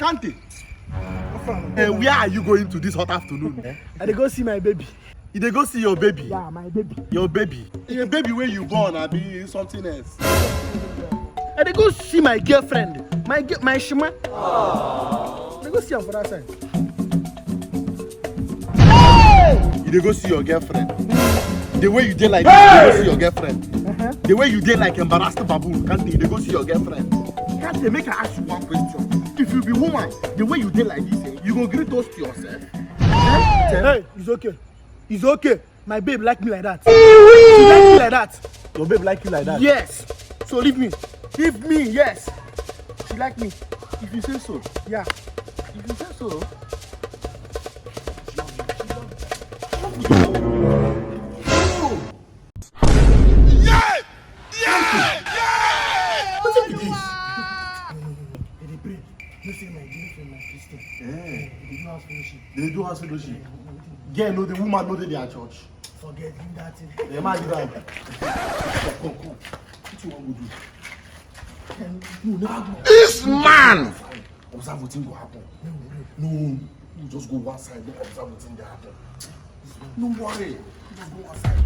Kante, where are you going to this hot afternoon? I dey go see my baby. You dey go see your baby? Yeah, my baby. Your baby? Your baby where you born, I be something else. I dey go see my girlfriend. My shima. I dey go see her for that side. You dey go see your girlfriend? The way you dey like this, you dey go see your girlfriend. The way you dey like embarrassed baboon, Kante, you dey go see your girlfriend. Kante, make I ask you one question. If you be woman, the way you dey like this, you go gree toast to yourself? Hey, it's okay. It's okay. My babe like me like that. She like me like that. Your babe like you like that? Yes. So leave me. Leave me, yes. She like me. If you say so. Yeah. If you say so. They do house fellowship. Girl, no, the woman know they are church. Forget that thing. The man do that. Come. What you want to do? This man! Observe what go happen. No, you just go one side. Don't observe what they happen. No worry. Just go one side.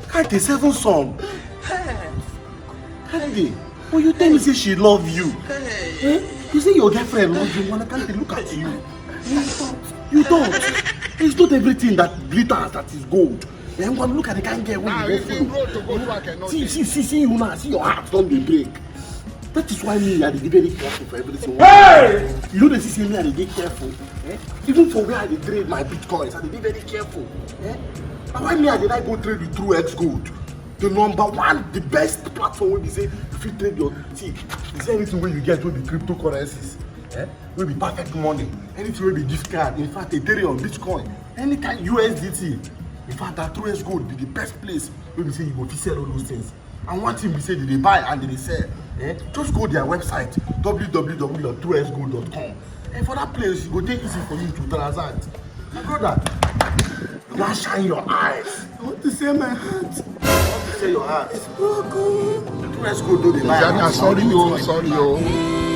Kante, 7 song. Kante, when you tell me say she love you, you say your girlfriend love you, wanna Kante look at you. You don't. It's not everything that glitters that is gold. I'm gonna look at the kind girl when you go through. See you now, see your heart don't be break. That is why me, I dey very careful for everything. Hey! You know they see me, I dey careful. Even for where I dey trade my bitcoins, I dey very careful. And why me, I dey like go trade with True X Gold? The number one, the best platform where we say if you trade your see, is there anything where you get will be cryptocurrencies? Will be perfect money. Anything will be gift card. In fact, Ethereum, Bitcoin, any kind USDT. In fact, that True X Gold be the best place where we say you go to sell all those things. And one thing we say they buy and they sell. Just go their website www.truexgold.com. And for that place, it will take easy for you to transact. My brother, now shine your eyes. I want to sell my heart. I want to sell your heart. It's broken. True X Gold, do they buy? Sorry, yo.